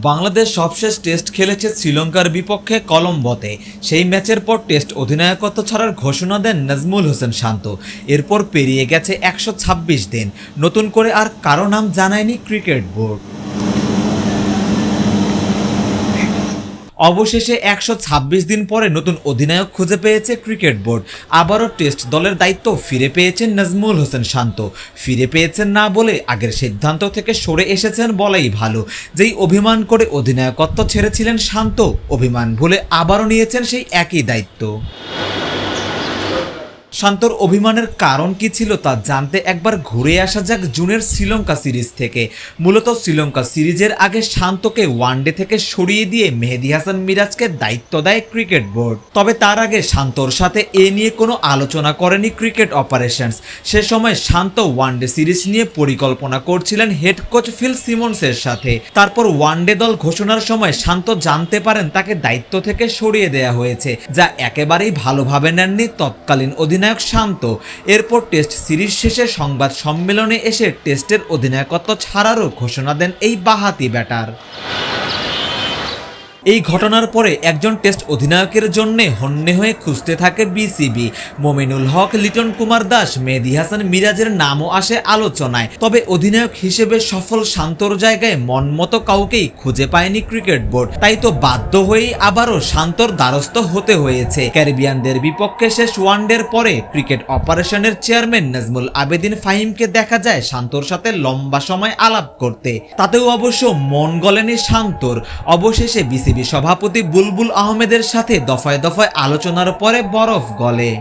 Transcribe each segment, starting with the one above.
বাংলাদেশ সবশেষ টেস্ট খেলেছে শ্রীলঙ্কার বিপক্ষে কলম্বোতে। সেই ম্যাচের পর টেস্ট অধিনায়কত্ব ছাড়ার ঘোষণা দেন নাজমুল হোসেন শান্ত। এরপর পেরিয়ে গেছে 126 দিন, নতুন করে আর কারো নাম জানায়নি ক্রিকেট বোর্ড। অবশেষে 126 দিন পরে নতুন অধিনায়ক খুঁজে পেয়েছে ক্রিকেট বোর্ড। আবারও টেস্ট দলের দায়িত্ব ফিরে পেয়েছেন নাজমুল হোসেন শান্ত। ফিরে পেয়েছেন না বলে আগের সিদ্ধান্ত থেকে সরে এসেছেন বলাই ভালো। যেই অভিমান করে অধিনায়কত্ব ছেড়েছিলেন শান্ত, অভিমান ভুলে আবারও নিয়েছেন সেই একই দায়িত্ব। শান্তর অভিমানের কারণ কি ছিল তা জানতে একবার ঘুরে আসা যাক জুনের শ্রীলঙ্কা সিরিজ থেকে। মূলত শ্রীলঙ্কা সিরিজের আগে শান্তকে ওয়ানডে থেকে সরিয়ে দিয়ে মেহেদী হাসান মিরাজকে দায়িত্ব দেয় ক্রিকেট বোর্ড। তবে তার আগে শান্তর সাথে এ নিয়ে কোনো আলোচনা করেনি ক্রিকেট অপারেশনস। সে সময় শান্ত ওয়ানডে সিরিজ নিয়ে পরিকল্পনা করছিলেন হেড কোচ ফিল সিমন্সের সাথে। তারপর ওয়ানডে দল ঘোষণার সময় শান্ত জানতে পারেন তাকে দায়িত্ব থেকে সরিয়ে দেয়া হয়েছে, যা একেবারেই ভালোভাবে নেননি তৎকালীন অধিনায়ক শান্ত। এরপর টেস্ট সিরিজ শেষে সংবাদ সম্মেলনে এসে টেস্টের অধিনায়কত্ব ছাড়ারও ঘোষণা দেন এই বাঁহাতি ব্যাটার। এই ঘটনার পরে একজন টেস্ট অধিনায়কের জন্য হন্যে হয়ে খুঁজতে থাকে বিসিবি। মমিনুল হক, লিটন কুমার দাস, মেহেদী হাসান মিরাজের নামও আসে আলোচনায়। তবে অধিনায়ক হিসেবে সফল শান্তর জায়গায় মনমতো কাউকেই খুঁজে পায়নি ক্রিকেট বোর্ড। তাই তো বাধ্য হয়েই আবারও শান্তর দ্বারস্থ হতে হয়েছে। ক্যারিবিয়ানদের বিপক্ষে শেষ ওয়ানডের পরে ক্রিকেট অপারেশনের চেয়ারম্যান নাজমুল আবেদিন ফাহিমকে দেখা যায় শান্তর সাথে লম্বা সময় আলাপ করতে। তাতেও অবশ্য মন গলেনি শান্তর। অবশেষে বিসিবি সভাপতি বুলবুল আহমেদের সাথে দফায় দফায় আলোচনার পরে বরফ গলে।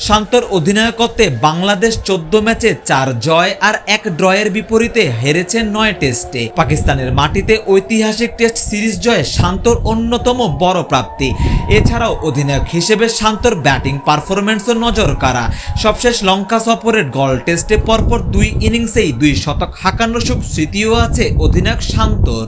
শান্তর অধিনায়কত্বে বাংলাদেশ 14 ম্যাচে 4 জয় আর 1 ড্রয়ের বিপরীতে হেরেছে 9 টেস্টে। পাকিস্তানের মাটিতে ঐতিহাসিক টেস্ট সিরিজ জয়ে শান্তর অন্যতম বড় প্রাপ্তি। এছাড়াও অধিনায়ক হিসেবে শান্তর ব্যাটিং পারফরম্যান্সও নজর কাড়া। সবশেষ লঙ্কা সফরের গল টেস্টে পরপর 2 ইনিংসেই 2 শতক হাঁকানোর স্মৃতিও আছে অধিনায়ক শান্তর।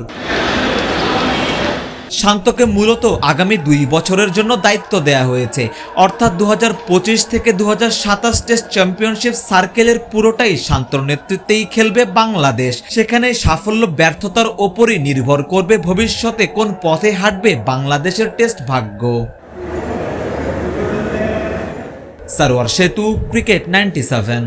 শান্তকে মূলত আগামী 2 বছরের জন্য দায়িত্ব দেয়া হয়েছে, অর্থাৎ 2025 থেকে 2027 টেস্ট চ্যাম্পিয়নশিপ সার্কেলের পুরোটাই শান্তর নেতৃত্বেই খেলবে বাংলাদেশ। সেখানে সাফল্য ব্যর্থতার ওপরই নির্ভর করবে ভবিষ্যতে কোন পথে হাঁটবে বাংলাদেশের টেস্ট ভাগ্য। সরওয়ার সেতু, ক্রিকেট 97।